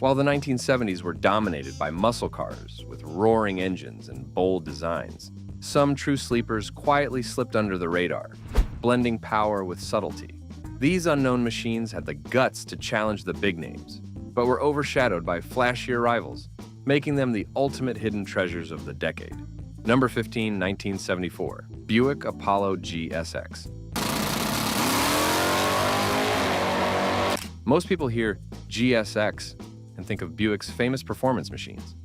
While the 1970s were dominated by muscle cars with roaring engines and bold designs, some true sleepers quietly slipped under the radar, blending power with subtlety. These unknown machines had the guts to challenge the big names, but were overshadowed by flashier rivals, making them the ultimate hidden treasures of the decade. Number 15, 1974, Buick Apollo GSX. Most people hear GSX and think of Buick's famous performance machines.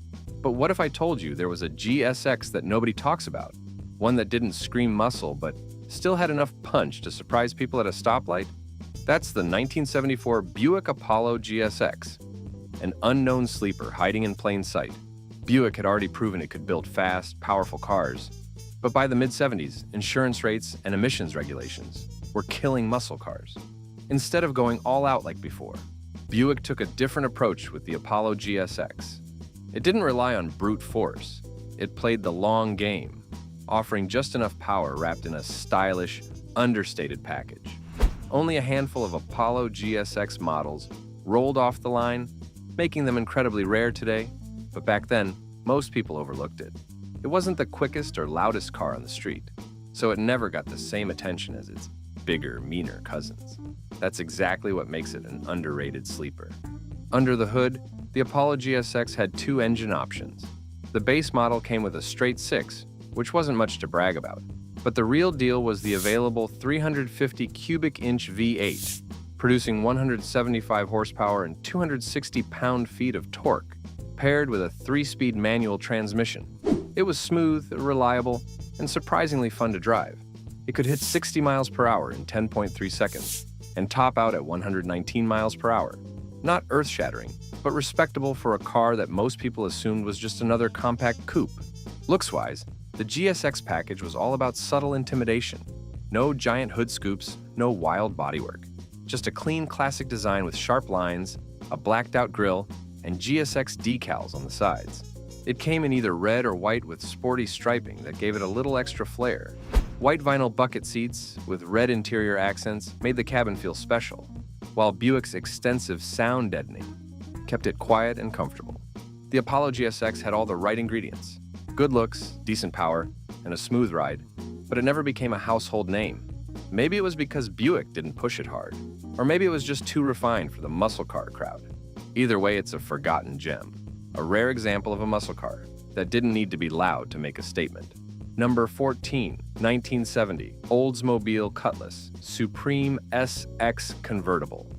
But what if I told you there was a GSX that nobody talks about? One that didn't scream muscle, but still had enough punch to surprise people at a stoplight? That's the 1974 Buick Apollo GSX, an unknown sleeper hiding in plain sight. Buick had already proven it could build fast, powerful cars. But by the mid-70s, insurance rates and emissions regulations were killing muscle cars. Instead of going all out like before, Buick took a different approach with the Apollo GSX. It didn't rely on brute force. It played the long game, offering just enough power wrapped in a stylish, understated package. Only a handful of Apollo GSX models rolled off the line, making them incredibly rare today, but back then, most people overlooked it. It wasn't the quickest or loudest car on the street, so it never got the same attention as its bigger, meaner cousins. That's exactly what makes it an underrated sleeper. Under the hood, the Apollo GSX had two engine options. The base model came with a straight six, which wasn't much to brag about. But the real deal was the available 350 cubic inch V8, producing 175 horsepower and 260 pound-feet of torque, paired with a 3-speed manual transmission. It was smooth, reliable, and surprisingly fun to drive. It could hit 60 miles per hour in 10.3 seconds and top out at 119 miles per hour. Not earth-shattering, but respectable for a car that most people assumed was just another compact coupe. Looks-wise, the GSX package was all about subtle intimidation. No giant hood scoops, no wild bodywork. Just a clean classic design with sharp lines, a blacked-out grille, and GSX decals on the sides. It came in either red or white with sporty striping that gave it a little extra flair. White vinyl bucket seats with red interior accents made the cabin feel special, while Buick's extensive sound deadening kept it quiet and comfortable. The Apollo GSX had all the right ingredients: good looks, decent power, and a smooth ride, but it never became a household name. Maybe it was because Buick didn't push it hard, or maybe it was just too refined for the muscle car crowd. Either way, it's a forgotten gem, a rare example of a muscle car that didn't need to be loud to make a statement. Number 14, 1970, Oldsmobile Cutlass Supreme SX Convertible.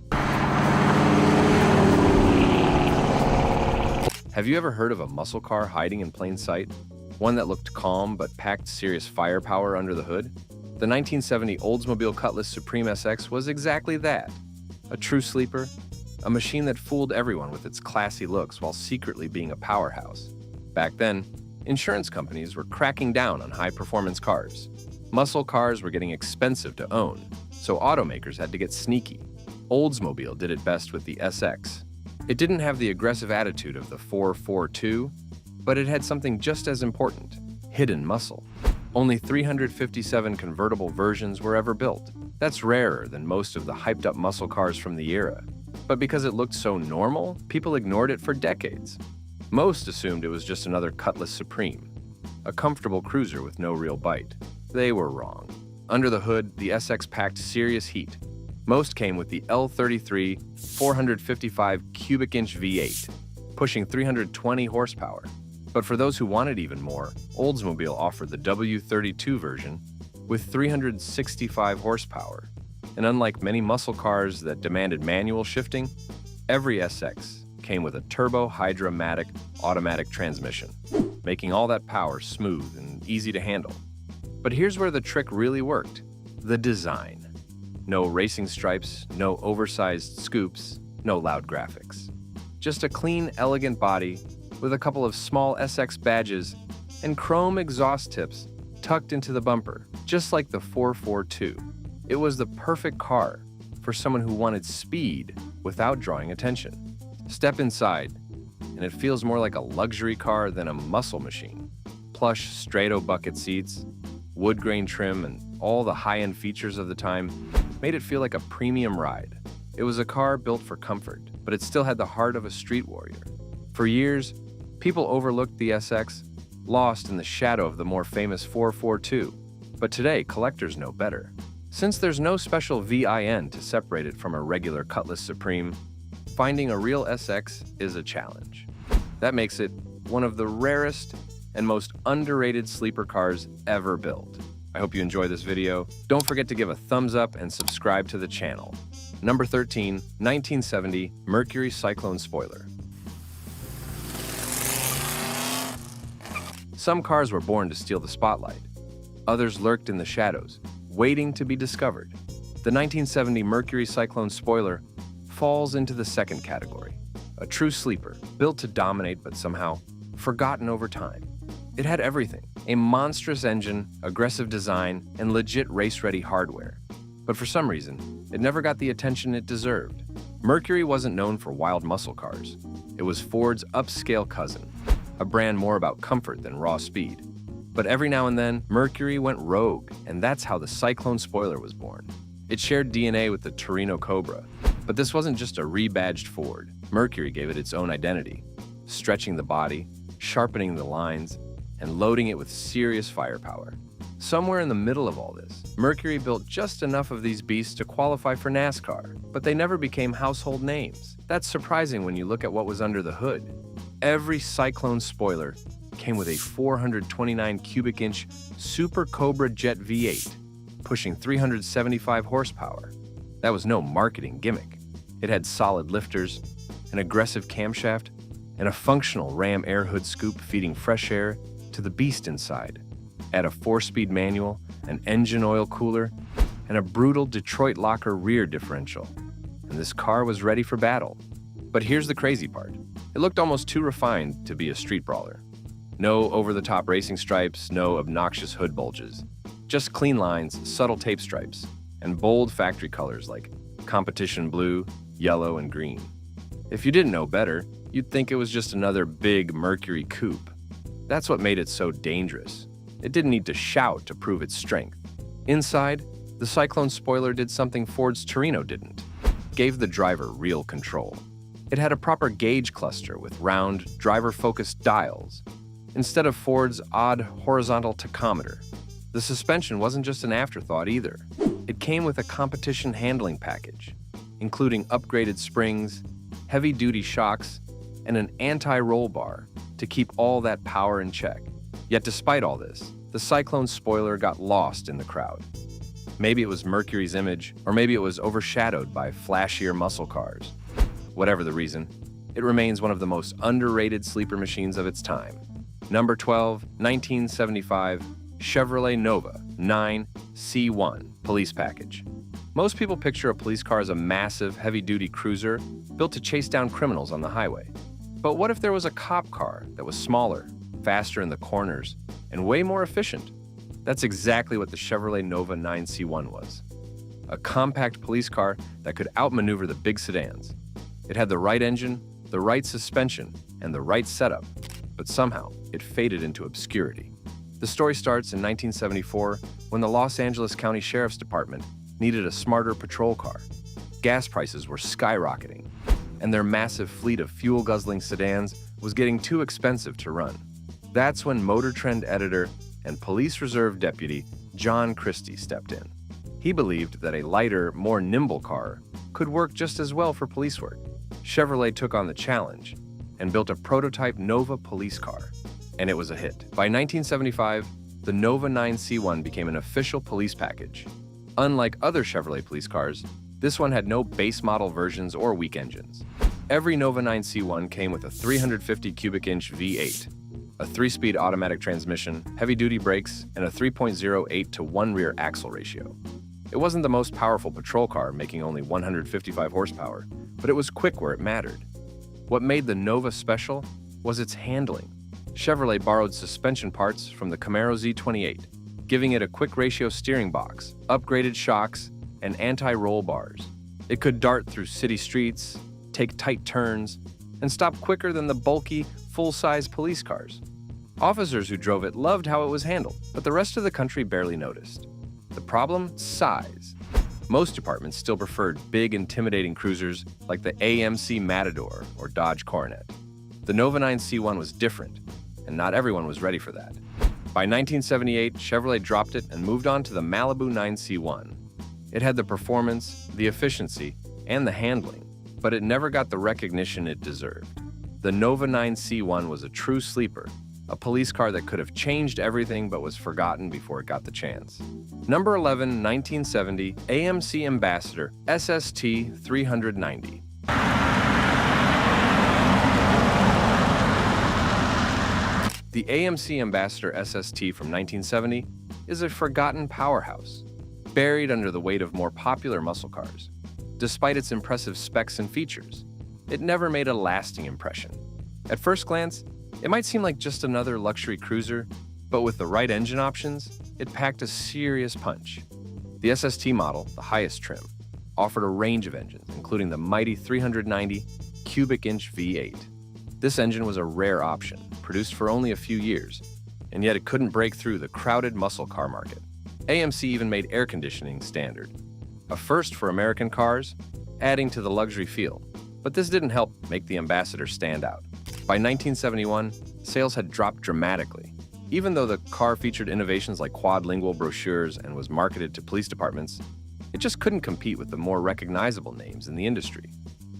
Have you ever heard of a muscle car hiding in plain sight? One that looked calm but packed serious firepower under the hood? The 1970 Oldsmobile Cutlass Supreme SX was exactly that. A true sleeper, a machine that fooled everyone with its classy looks while secretly being a powerhouse. Back then, insurance companies were cracking down on high-performance cars. Muscle cars were getting expensive to own, so automakers had to get sneaky. Oldsmobile did it best with the SX. It didn't have the aggressive attitude of the 442, but it had something just as important: hidden muscle. Only 357 convertible versions were ever built. That's rarer than most of the hyped-up muscle cars from the era. But because it looked so normal, people ignored it for decades. Most assumed it was just another Cutlass Supreme, a comfortable cruiser with no real bite. They were wrong. Under the hood, the SX packed serious heat. Most came with the L33 455 cubic inch V8, pushing 320 horsepower. But for those who wanted even more, Oldsmobile offered the W32 version with 365 horsepower. And unlike many muscle cars that demanded manual shifting, every SX came with a turbo-hydromatic automatic transmission, making all that power smooth and easy to handle. But here's where the trick really worked: the design. No racing stripes, no oversized scoops, no loud graphics. Just a clean, elegant body with a couple of small SX badges and chrome exhaust tips tucked into the bumper, just like the 442. It was the perfect car for someone who wanted speed without drawing attention. Step inside, and it feels more like a luxury car than a muscle machine. Plush Strato bucket seats, wood grain trim, and all the high-end features of the time made it feel like a premium ride. It was a car built for comfort, but it still had the heart of a street warrior. For years, people overlooked the SX, lost in the shadow of the more famous 442. But today, collectors know better. Since there's no special VIN to separate it from a regular Cutlass Supreme, finding a real SX is a challenge. That makes it one of the rarest and most underrated sleeper cars ever built. I hope you enjoy this video. Don't forget to give a thumbs up and subscribe to the channel. Number 13, 1970 Mercury Cyclone Spoiler. Some cars were born to steal the spotlight. Others lurked in the shadows, waiting to be discovered. The 1970 Mercury Cyclone Spoiler falls into the second category. A true sleeper, built to dominate but somehow forgotten over time. It had everything: a monstrous engine, aggressive design, and legit race-ready hardware. But for some reason, it never got the attention it deserved. Mercury wasn't known for wild muscle cars. It was Ford's upscale cousin, a brand more about comfort than raw speed. But every now and then, Mercury went rogue, and that's how the Cyclone Spoiler was born. It shared DNA with the Torino Cobra, but this wasn't just a rebadged Ford. Mercury gave it its own identity, stretching the body, sharpening the lines, and loading it with serious firepower. Somewhere in the middle of all this, Mercury built just enough of these beasts to qualify for NASCAR, but they never became household names. That's surprising when you look at what was under the hood. Every Cyclone Spoiler came with a 429 cubic inch Super Cobra Jet V8, pushing 375 horsepower. That was no marketing gimmick. It had solid lifters, an aggressive camshaft, and a functional Ram air hood scoop feeding fresh air to the beast inside. Add a 4-speed manual, an engine oil cooler, and a brutal Detroit locker rear differential. And this car was ready for battle. But here's the crazy part. It looked almost too refined to be a street brawler. No over-the-top racing stripes, no obnoxious hood bulges. Just clean lines, subtle tape stripes, and bold factory colors like competition blue, yellow, and green. If you didn't know better, you'd think it was just another big Mercury coupe. That's what made it so dangerous. It didn't need to shout to prove its strength. Inside, the Cyclone Spoiler did something Ford's Torino didn't. Gave the driver real control. It had a proper gauge cluster with round, driver-focused dials, instead of Ford's odd horizontal tachometer. The suspension wasn't just an afterthought either. It came with a competition handling package, including upgraded springs, heavy-duty shocks, and an anti-roll bar to keep all that power in check. Yet despite all this, the Cyclone Spoiler got lost in the crowd. Maybe it was Mercury's image, or maybe it was overshadowed by flashier muscle cars. Whatever the reason, it remains one of the most underrated sleeper machines of its time. Number 12, 1975 Chevrolet Nova 9C1 Police Package. Most people picture a police car as a massive, heavy-duty cruiser built to chase down criminals on the highway. But what if there was a cop car that was smaller, faster in the corners, and way more efficient? That's exactly what the Chevrolet Nova 9C1 was. A compact police car that could outmaneuver the big sedans. It had the right engine, the right suspension, and the right setup, but somehow it faded into obscurity. The story starts in 1974 when the Los Angeles County Sheriff's Department needed a smarter patrol car. Gas prices were skyrocketing, and their massive fleet of fuel-guzzling sedans was getting too expensive to run. That's when Motor Trend editor and Police Reserve Deputy John Christie stepped in. He believed that a lighter, more nimble car could work just as well for police work. Chevrolet took on the challenge and built a prototype Nova police car, and it was a hit. By 1975, the Nova 9C1 became an official police package. Unlike other Chevrolet police cars, this one had no base model versions or weak engines. Every Nova 9C1 came with a 350 cubic inch V8, a 3-speed automatic transmission, heavy-duty brakes, and a 3.08 to 1 rear axle ratio. It wasn't the most powerful patrol car, making only 155 horsepower, but it was quick where it mattered. What made the Nova special was its handling. Chevrolet borrowed suspension parts from the Camaro Z28, giving it a quick ratio steering box, upgraded shocks, and anti-roll bars. It could dart through city streets, take tight turns, and stop quicker than the bulky, full-size police cars. Officers who drove it loved how it was handled, but the rest of the country barely noticed. The problem? Size. Most departments still preferred big, intimidating cruisers like the AMC Matador or Dodge Coronet. The Nova 9C1 was different, and not everyone was ready for that. By 1978, Chevrolet dropped it and moved on to the Malibu 9C1. It had the performance, the efficiency, and the handling, but it never got the recognition it deserved. The Nova 9C1 was a true sleeper, a police car that could have changed everything but was forgotten before it got the chance. Number 11, 1970, AMC Ambassador SST 390. The AMC Ambassador SST from 1970 is a forgotten powerhouse, buried under the weight of more popular muscle cars. Despite its impressive specs and features, it never made a lasting impression. At first glance, it might seem like just another luxury cruiser, but with the right engine options, it packed a serious punch. The SST model, the highest trim, offered a range of engines, including the mighty 390 cubic inch V8. This engine was a rare option, produced for only a few years, and yet it couldn't break through the crowded muscle car market. AMC even made air conditioning standard, a first for American cars, adding to the luxury feel. But this didn't help make the Ambassador stand out. By 1971, sales had dropped dramatically. Even though the car featured innovations like quad-lingual brochures and was marketed to police departments, it just couldn't compete with the more recognizable names in the industry.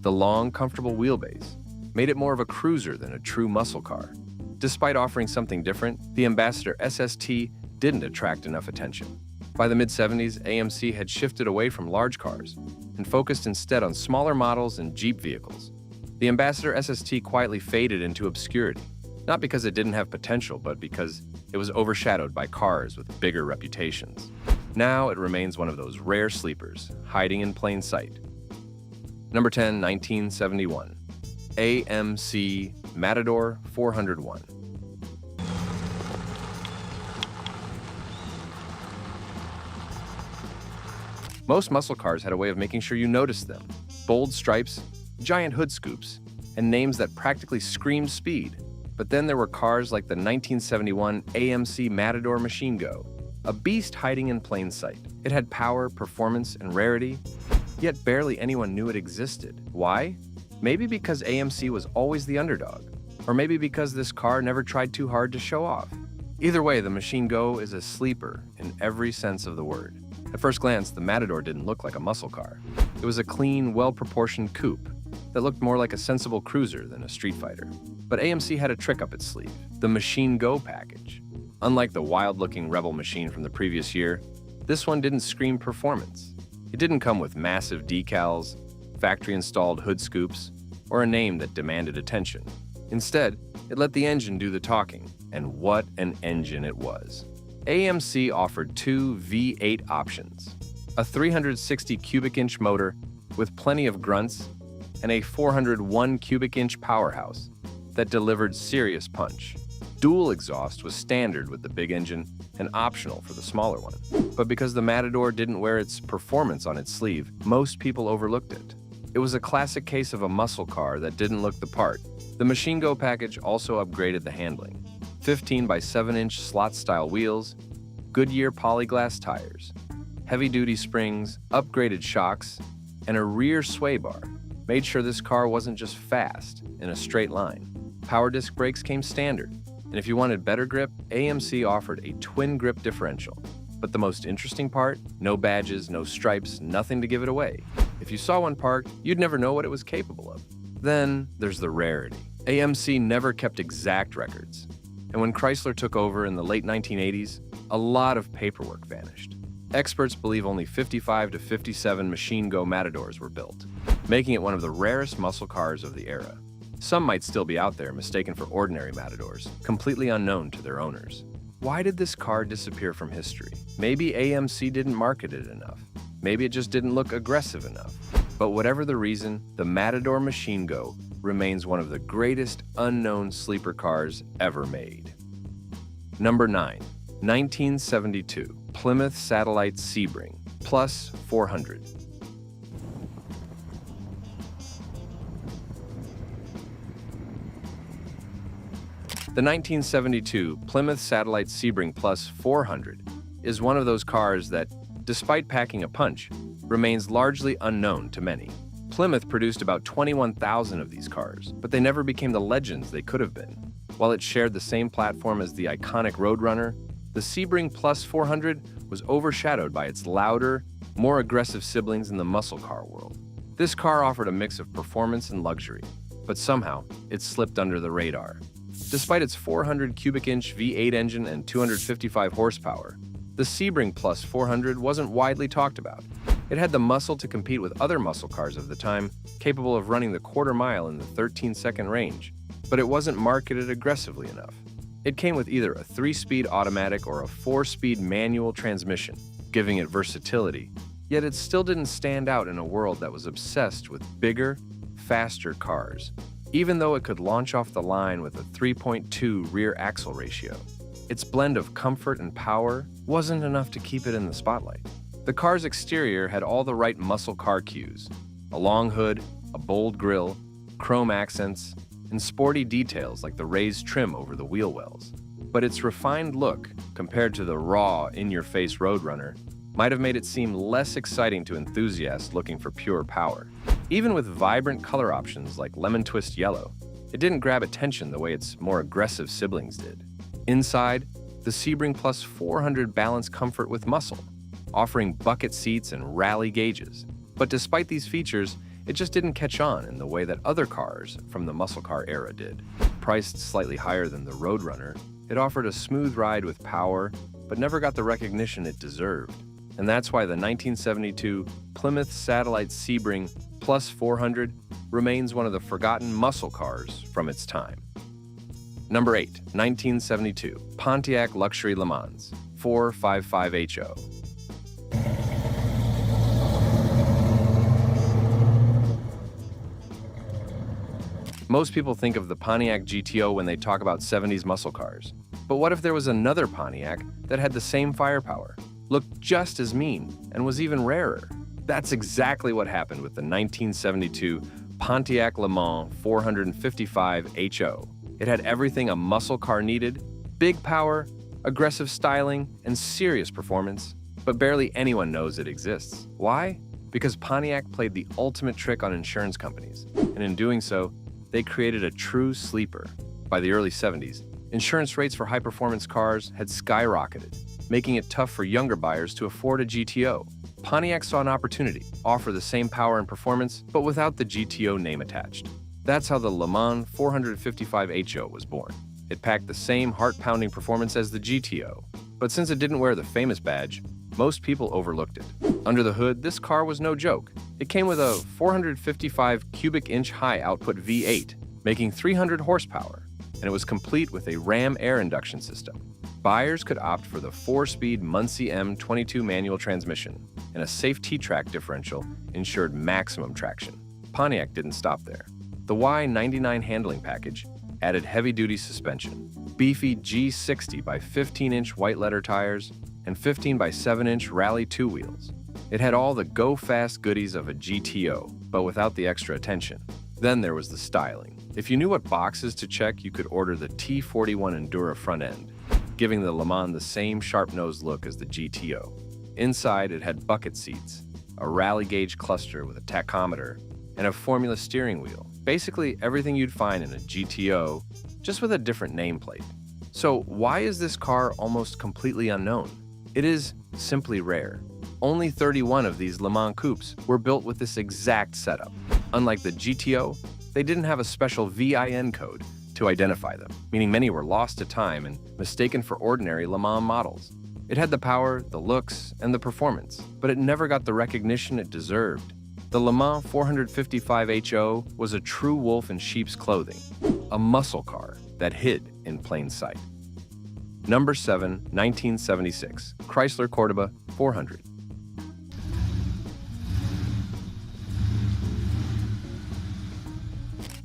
The long, comfortable wheelbase made it more of a cruiser than a true muscle car. Despite offering something different, the Ambassador SST didn't attract enough attention. By the mid-70s, AMC had shifted away from large cars and focused instead on smaller models and Jeep vehicles. The Ambassador SST quietly faded into obscurity, not because it didn't have potential, but because it was overshadowed by cars with bigger reputations. Now it remains one of those rare sleepers, hiding in plain sight. Number 10, 1971. AMC Matador 401. Most muscle cars had a way of making sure you noticed them. Bold stripes, giant hood scoops, and names that practically screamed speed. But then there were cars like the 1971 AMC Matador Machine Go, a beast hiding in plain sight. It had power, performance, and rarity, yet barely anyone knew it existed. Why? Maybe because AMC was always the underdog, or maybe because this car never tried too hard to show off. Either way, the Machine Go is a sleeper in every sense of the word. At first glance, the Matador didn't look like a muscle car. It was a clean, well-proportioned coupe that looked more like a sensible cruiser than a street fighter. But AMC had a trick up its sleeve, the Machine Go package. Unlike the wild-looking Rebel machine from the previous year, this one didn't scream performance. It didn't come with massive decals, factory-installed hood scoops, or a name that demanded attention. Instead, it let the engine do the talking, and what an engine it was. AMC offered two V8 options, a 360 cubic inch motor with plenty of grunts, and a 401 cubic inch powerhouse that delivered serious punch. Dual exhaust was standard with the big engine and optional for the smaller one. But because the Matador didn't wear its performance on its sleeve, most people overlooked it. It was a classic case of a muscle car that didn't look the part. The Machine Go package also upgraded the handling. 15 by 7-inch slot-style wheels, Goodyear polyglass tires, heavy-duty springs, upgraded shocks, and a rear sway bar made sure this car wasn't just fast in a straight line. Power disc brakes came standard, and if you wanted better grip, AMC offered a twin-grip differential. But the most interesting part? No badges, no stripes, nothing to give it away. If you saw one parked, you'd never know what it was capable of. Then there's the rarity. AMC never kept exact records. And when Chrysler took over in the late 1980s, a lot of paperwork vanished. Experts believe only 55 to 57 Machine Go Matadors were built, making it one of the rarest muscle cars of the era. Some might still be out there mistaken for ordinary Matadors, completely unknown to their owners. Why did this car disappear from history? Maybe AMC didn't market it enough. Maybe it just didn't look aggressive enough. But whatever the reason, the Matador Machine Go remains one of the greatest unknown sleeper cars ever made. Number 9, 1972, Plymouth Satellite Sebring Plus 400. The 1972 Plymouth Satellite Sebring Plus 400 is one of those cars that, despite packing a punch, remains largely unknown to many. Plymouth produced about 21,000 of these cars, but they never became the legends they could have been. While it shared the same platform as the iconic Roadrunner, the Sebring Plus 400 was overshadowed by its louder, more aggressive siblings in the muscle car world. This car offered a mix of performance and luxury, but somehow it slipped under the radar. Despite its 400 cubic inch V8 engine and 255 horsepower, the Sebring Plus 400 wasn't widely talked about. It had the muscle to compete with other muscle cars of the time, capable of running the quarter mile in the 13-second range, but it wasn't marketed aggressively enough. It came with either a 3-speed automatic or a 4-speed manual transmission, giving it versatility, yet it still didn't stand out in a world that was obsessed with bigger, faster cars, even though it could launch off the line with a 3.2 rear axle ratio. Its blend of comfort and power wasn't enough to keep it in the spotlight. The car's exterior had all the right muscle car cues: a long hood, a bold grille, chrome accents, and sporty details like the raised trim over the wheel wells. But its refined look, compared to the raw, in-your-face Roadrunner, might have made it seem less exciting to enthusiasts looking for pure power. Even with vibrant color options like lemon twist yellow, it didn't grab attention the way its more aggressive siblings did. Inside, the Sebring Plus 400 balanced comfort with muscle, offering bucket seats and rally gauges. But despite these features, it just didn't catch on in the way that other cars from the muscle car era did. Priced slightly higher than the Roadrunner, it offered a smooth ride with power, but never got the recognition it deserved. And that's why the 1972 Plymouth Satellite Sebring Plus 400 remains one of the forgotten muscle cars from its time. Number 8, 1972, Pontiac Luxury Le Mans 455HO. Most people think of the Pontiac GTO when they talk about 70s muscle cars. But what if there was another Pontiac that had the same firepower, looked just as mean, and was even rarer? That's exactly what happened with the 1972 Pontiac Le Mans 455HO. It had everything a muscle car needed: big power, aggressive styling, and serious performance. But barely anyone knows it exists. Why? Because Pontiac played the ultimate trick on insurance companies, and in doing so, they created a true sleeper. By the early 70s, insurance rates for high-performance cars had skyrocketed, making it tough for younger buyers to afford a GTO. Pontiac saw an opportunity to offer the same power and performance, but without the GTO name attached. That's how the Le Mans 455HO was born. It packed the same heart-pounding performance as the GTO, but since it didn't wear the famous badge, most people overlooked it. Under the hood, this car was no joke. It came with a 455 cubic inch high output V8, making 300 horsepower, and it was complete with a Ram air induction system. Buyers could opt for the 4-speed Muncie M22 manual transmission, and a safe T-track differential ensured maximum traction. Pontiac didn't stop there. The Y99 handling package added heavy-duty suspension, beefy G60 by 15-inch white letter tires, and 15 by 7-inch Rally 2 wheels. It had all the go-fast goodies of a GTO, but without the extra attention. Then there was the styling. If you knew what boxes to check, you could order the T41 Endura front end, giving the Le Mans the same sharp-nosed look as the GTO. Inside, it had bucket seats, a rally gauge cluster with a tachometer, and a Formula steering wheel. Basically everything you'd find in a GTO, just with a different nameplate. So why is this car almost completely unknown? It is simply rare. Only 31 of these Le Mans coupes were built with this exact setup. Unlike the GTO, they didn't have a special VIN code to identify them, meaning many were lost to time and mistaken for ordinary Le Mans models. It had the power, the looks, and the performance, but it never got the recognition it deserved. The Le Mans 455HO was a true wolf in sheep's clothing, a muscle car that hid in plain sight. Number 7, 1976, Chrysler Cordoba 400.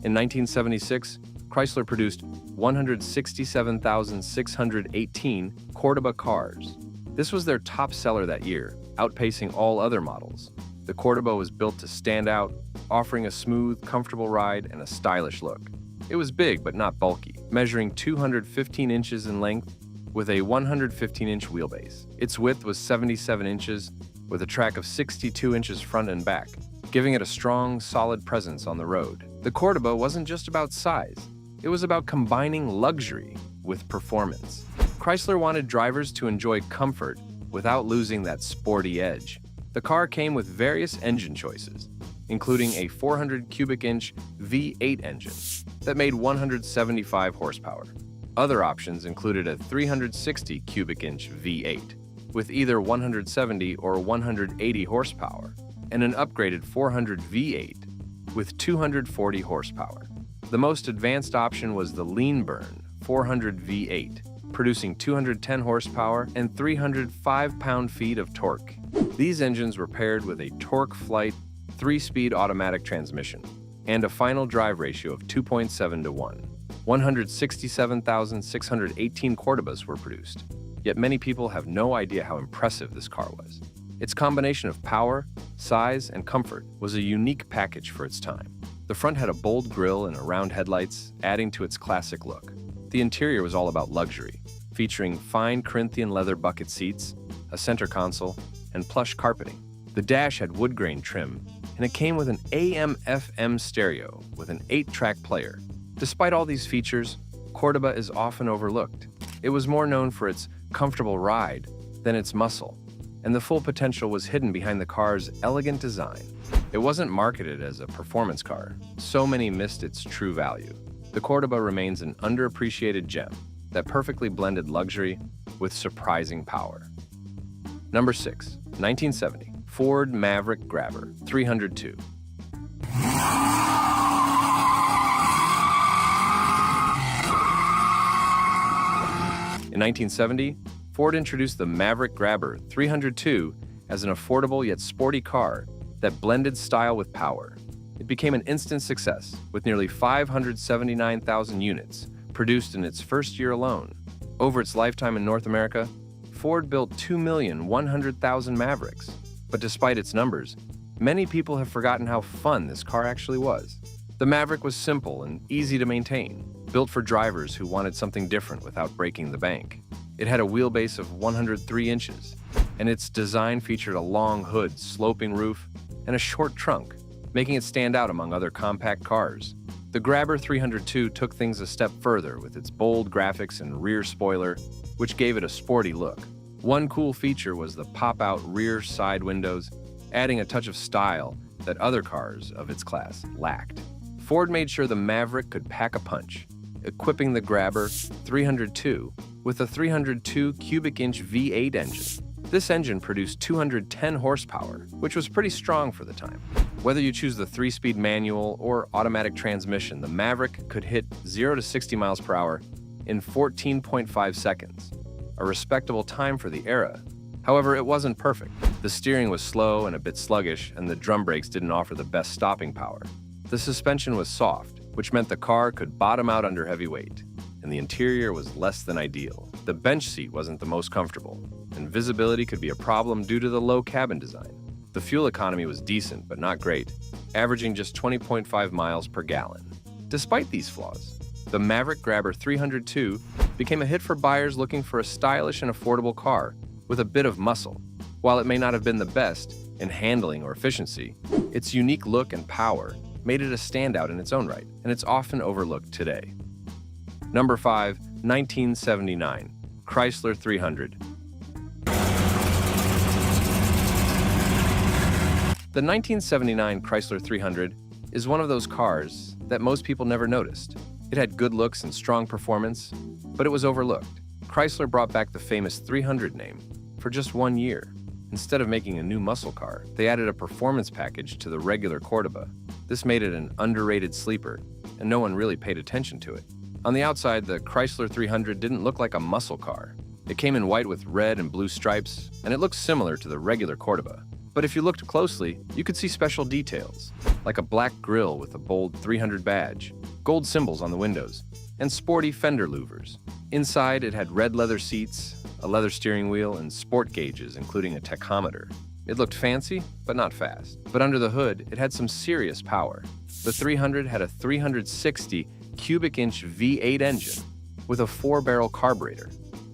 In 1976, Chrysler produced 167,618 Cordoba cars. This was their top seller that year, outpacing all other models. The Cordoba was built to stand out, offering a smooth, comfortable ride and a stylish look. It was big but not bulky, measuring 215 inches in length with a 115-inch wheelbase. Its width was 77 inches, with a track of 62 inches front and back, giving it a strong, solid presence on the road. The Cordoba wasn't just about size, it was about combining luxury with performance. Chrysler wanted drivers to enjoy comfort without losing that sporty edge. The car came with various engine choices, including a 400 cubic inch V8 engine that made 175 horsepower. Other options included a 360 cubic inch V8 with either 170 or 180 horsepower, and an upgraded 400 V8 with 240 horsepower. The most advanced option was the lean burn 400 V8, producing 210 horsepower and 305 pound-feet of torque. These engines were paired with a Torque Flight 3-speed automatic transmission and a final drive ratio of 2.7 to 1. 167,618 Cordobas were produced, yet many people have no idea how impressive this car was. Its combination of power, size, and comfort was a unique package for its time. The front had a bold grille and round headlights, adding to its classic look. The interior was all about luxury, featuring fine Corinthian leather bucket seats, a center console, and plush carpeting. The dash had wood grain trim, and it came with an AM/FM stereo with an 8-track player. Despite all these features, Cordoba is often overlooked. It was more known for its comfortable ride than its muscle, and the full potential was hidden behind the car's elegant design. It wasn't marketed as a performance car, so many missed its true value. The Cordoba remains an underappreciated gem that perfectly blended luxury with surprising power. Number 6, 1970, Ford Maverick Grabber 302. In 1970, Ford introduced the Maverick Grabber 302 as an affordable yet sporty car that blended style with power. It became an instant success, with nearly 579,000 units produced in its first year alone. Over its lifetime in North America, Ford built 2,100,000 Mavericks. But despite its numbers, many people have forgotten how fun this car actually was. The Maverick was simple and easy to maintain, built for drivers who wanted something different without breaking the bank. It had a wheelbase of 103 inches, and its design featured a long hood, sloping roof, and a short trunk, making it stand out among other compact cars. The Grabber 302 took things a step further with its bold graphics and rear spoiler, which gave it a sporty look. One cool feature was the pop-out rear side windows, adding a touch of style that other cars of its class lacked. Ford made sure the Maverick could pack a punch, equipping the Grabber 302 with a 302 cubic inch V8 engine. This engine produced 210 horsepower, which was pretty strong for the time. Whether you choose the 3-speed manual or automatic transmission, the Maverick could hit 0 to 60 miles per hour in 14.5 seconds, a respectable time for the era. However, it wasn't perfect. The steering was slow and a bit sluggish, and the drum brakes didn't offer the best stopping power. The suspension was soft, which meant the car could bottom out under heavy weight, and the interior was less than ideal. The bench seat wasn't the most comfortable, and visibility could be a problem due to the low cabin design. The fuel economy was decent but not great, averaging just 20.5 miles per gallon. Despite these flaws, the Maverick Grabber 302 became a hit for buyers looking for a stylish and affordable car with a bit of muscle. While it may not have been the best in handling or efficiency, its unique look and power made it a standout in its own right, and it's often overlooked today. Number 5, 1979, Chrysler 300. The 1979 Chrysler 300 is one of those cars that most people never noticed. It had good looks and strong performance, but it was overlooked. Chrysler brought back the famous 300 name for just 1 year. Instead of making a new muscle car, they added a performance package to the regular Cordoba. This made it an underrated sleeper, and no one really paid attention to it. On the outside, the Chrysler 300 didn't look like a muscle car. It came in white with red and blue stripes, and it looked similar to the regular Cordoba. But if you looked closely, you could see special details, like a black grille with a bold 300 badge, gold symbols on the windows, and sporty fender louvers. Inside, it had red leather seats, a leather steering wheel, and sport gauges, including a tachometer. It looked fancy, but not fast. But under the hood, it had some serious power. The 300 had a 360 cubic inch V8 engine with a 4-barrel carburetor,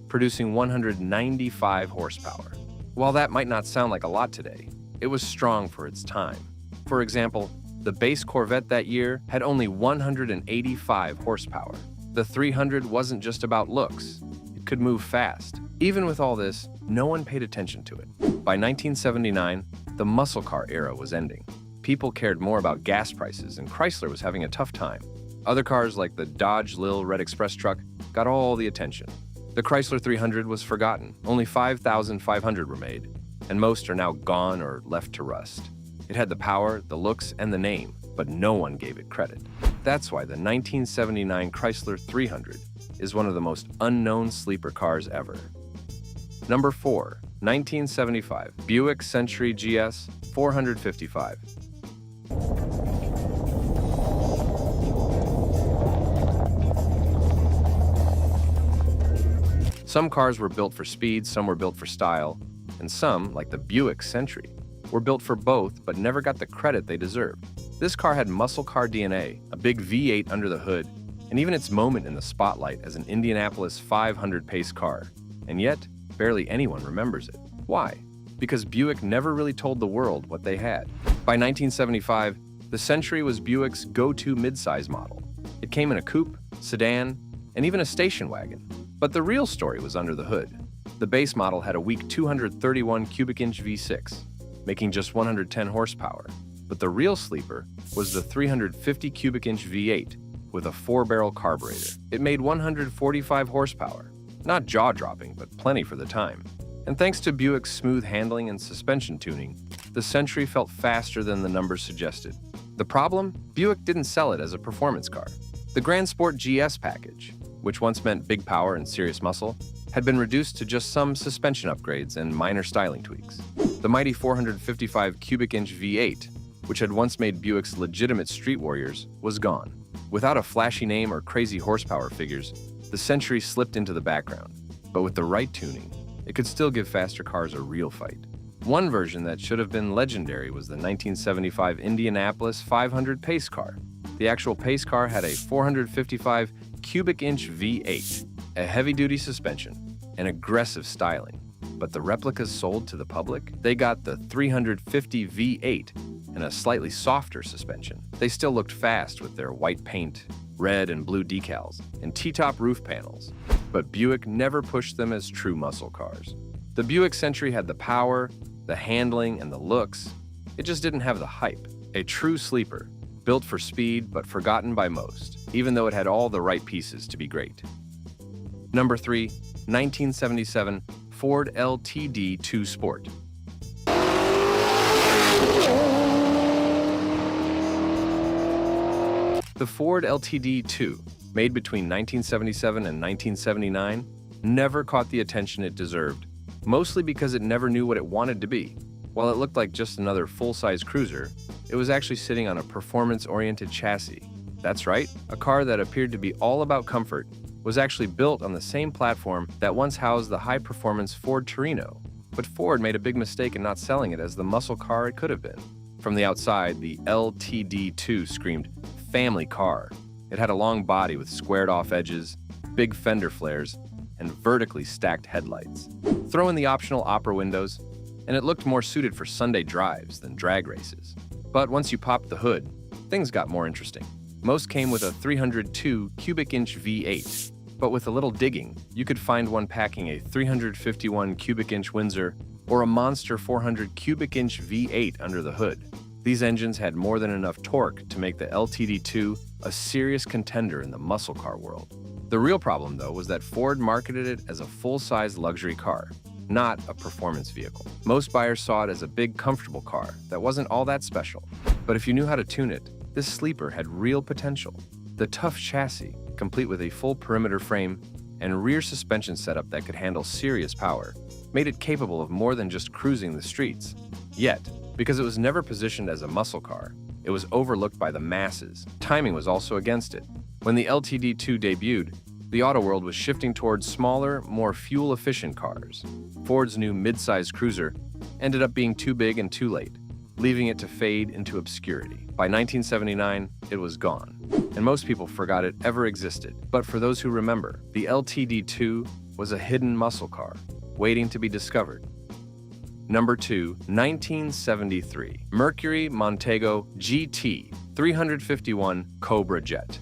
producing 195 horsepower. While that might not sound like a lot today, it was strong for its time. For example, the base Corvette that year had only 185 horsepower. The 300 wasn't just about looks. It could move fast. Even with all this, no one paid attention to it. By 1979, the muscle car era was ending. People cared more about gas prices, and Chrysler was having a tough time. Other cars like the Dodge Lil Red Express truck got all the attention. The Chrysler 300 was forgotten. Only 5,500 were made, and most are now gone or left to rust. It had the power, the looks, and the name, but no one gave it credit. That's why the 1979 Chrysler 300 is one of the most unknown sleeper cars ever. Number 4, 1975 Buick Century GS 455. Some cars were built for speed, some were built for style, and some, like the Buick Century, were built for both but never got the credit they deserved. This car had muscle car DNA, a big V8 under the hood, and even its moment in the spotlight as an Indianapolis 500 pace car. And yet, barely anyone remembers it. Why? Because Buick never really told the world what they had. By 1975, the Century was Buick's go-to midsize model. It came in a coupe, sedan, and even a station wagon. But the real story was under the hood. The base model had a weak 231 cubic inch V6, making just 110 horsepower. But the real sleeper was the 350 cubic inch V8 with a 4-barrel carburetor. It made 145 horsepower. Not jaw-dropping, but plenty for the time. And thanks to Buick's smooth handling and suspension tuning, the Century felt faster than the numbers suggested. The problem? Buick didn't sell it as a performance car. The Grand Sport GS package, which once meant big power and serious muscle, had been reduced to just some suspension upgrades and minor styling tweaks. The mighty 455 cubic inch V8, which had once made Buick's legitimate street warriors, was gone. Without a flashy name or crazy horsepower figures, the Century slipped into the background. But with the right tuning, it could still give faster cars a real fight. One version that should have been legendary was the 1975 Indianapolis 500 pace car. The actual pace car had a 455 cubic inch V8, a heavy-duty suspension, and aggressive styling. But the replicas sold to the public, they got the 350 V8 and a slightly softer suspension. They still looked fast with their white paint, red and blue decals, and T-top roof panels. But Buick never pushed them as true muscle cars. The Buick Century had the power, the handling, and the looks. It just didn't have the hype. A true sleeper, built for speed but forgotten by most, even though it had all the right pieces to be great. Number 3, 1977 Ford LTD2 Sport. The Ford LTD2, made between 1977 and 1979, never caught the attention it deserved, mostly because it never knew what it wanted to be. While it looked like just another full-size cruiser, it was actually sitting on a performance-oriented chassis. That's right, a car that appeared to be all about comfort was actually built on the same platform that once housed the high-performance Ford Torino. But Ford made a big mistake in not selling it as the muscle car it could have been. From the outside, the LTD2 screamed family car. It had a long body with squared-off edges, big fender flares, and vertically stacked headlights. Throw in the optional opera windows, and it looked more suited for Sunday drives than drag races. But once you popped the hood, things got more interesting. Most came with a 302 cubic inch V8, but with a little digging, you could find one packing a 351 cubic inch Windsor or a monster 400 cubic inch V8 under the hood. These engines had more than enough torque to make the LTD2 a serious contender in the muscle car world. The real problem, though, was that Ford marketed it as a full-size luxury car, not a performance vehicle. Most buyers saw it as a big, comfortable car that wasn't all that special. But if you knew how to tune it, this sleeper had real potential. The tough chassis, complete with a full perimeter frame and rear suspension setup that could handle serious power, made it capable of more than just cruising the streets. Yet, because it was never positioned as a muscle car, it was overlooked by the masses. Timing was also against it. When the LTD2 debuted, the auto world was shifting towards smaller, more fuel-efficient cars. Ford's new mid-size cruiser ended up being too big and too late, leaving it to fade into obscurity. By 1979, it was gone, and most people forgot it ever existed. But for those who remember, the LTD2 was a hidden muscle car, waiting to be discovered. Number 2, 1973, Mercury Montego GT 351 Cobra Jet.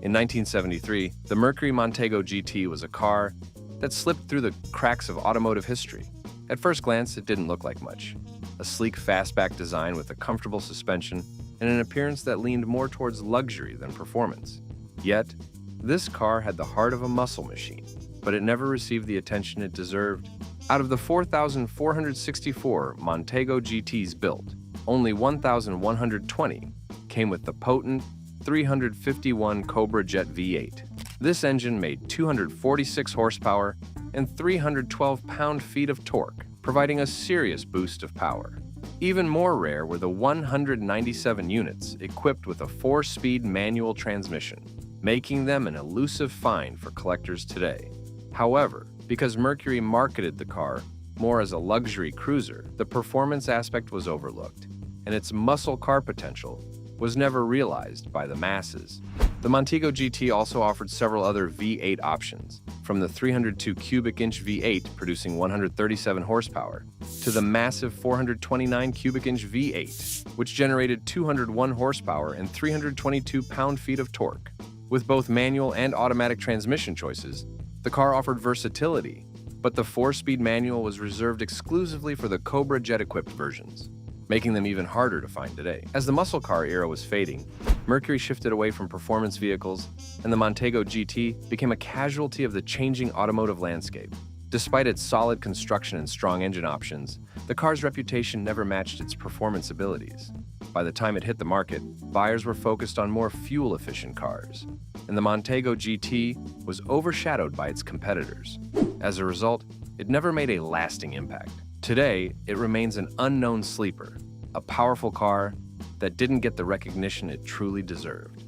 In 1973, the Mercury Montego GT was a car that slipped through the cracks of automotive history. At first glance, it didn't look like much. A sleek fastback design with a comfortable suspension and an appearance that leaned more towards luxury than performance. Yet, this car had the heart of a muscle machine, but it never received the attention it deserved. Out of the 4,464 Montego GTs built, only 1,120 came with the potent 351 Cobra Jet V8. This engine made 246 horsepower and 312 pound-feet of torque, providing a serious boost of power. Even more rare were the 197 units equipped with a 4-speed manual transmission, making them an elusive find for collectors today. However, because Mercury marketed the car more as a luxury cruiser, the performance aspect was overlooked, and its muscle car potential was never realized by the masses. The Montego GT also offered several other V8 options, from the 302 cubic inch V8 producing 137 horsepower, to the massive 429 cubic inch V8, which generated 201 horsepower and 322 pound-feet of torque. With both manual and automatic transmission choices, the car offered versatility, but the 4-speed manual was reserved exclusively for the Cobra Jet-equipped versions, making them even harder to find today. As the muscle car era was fading, Mercury shifted away from performance vehicles, and the Montego GT became a casualty of the changing automotive landscape. Despite its solid construction and strong engine options, the car's reputation never matched its performance abilities. By the time it hit the market, buyers were focused on more fuel-efficient cars, and the Montego GT was overshadowed by its competitors. As a result, it never made a lasting impact. Today, it remains an unknown sleeper, a powerful car that didn't get the recognition it truly deserved.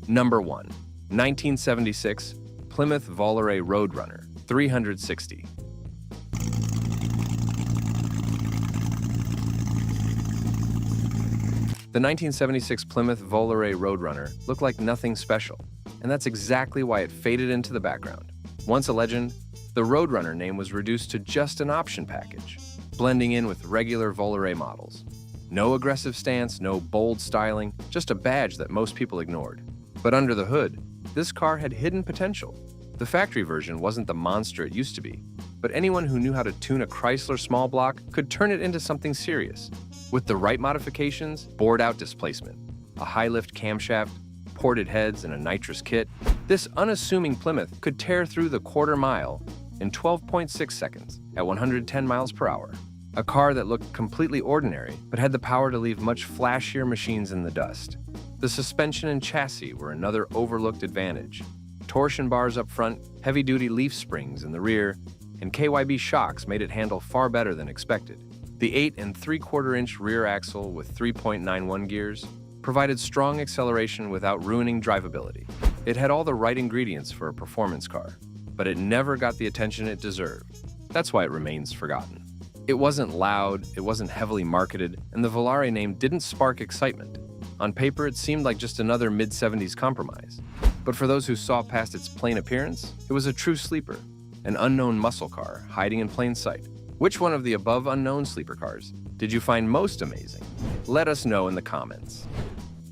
Number 1. 1976 Plymouth Volare Roadrunner 360. The 1976 Plymouth Volare Roadrunner looked like nothing special, and that's exactly why it faded into the background. Once a legend, the Roadrunner name was reduced to just an option package, blending in with regular Volare models. No aggressive stance, no bold styling, just a badge that most people ignored. But under the hood, this car had hidden potential. The factory version wasn't the monster it used to be, but anyone who knew how to tune a Chrysler small block could turn it into something serious. With the right modifications, bored-out displacement, a high-lift camshaft, ported heads, and a nitrous kit, this unassuming Plymouth could tear through the quarter mile in 12.6 seconds at 110 miles per hour. A car that looked completely ordinary, but had the power to leave much flashier machines in the dust. The suspension and chassis were another overlooked advantage. Torsion bars up front, heavy-duty leaf springs in the rear, and KYB shocks made it handle far better than expected. The 8 3/4-inch rear axle with 3.91 gears provided strong acceleration without ruining drivability. It had all the right ingredients for a performance car, but it never got the attention it deserved. That's why it remains forgotten. It wasn't loud, it wasn't heavily marketed, and the Volare name didn't spark excitement. On paper, it seemed like just another mid-70s compromise. But for those who saw past its plain appearance, it was a true sleeper, an unknown muscle car hiding in plain sight. Which one of the above unknown sleeper cars did you find most amazing? Let us know in the comments.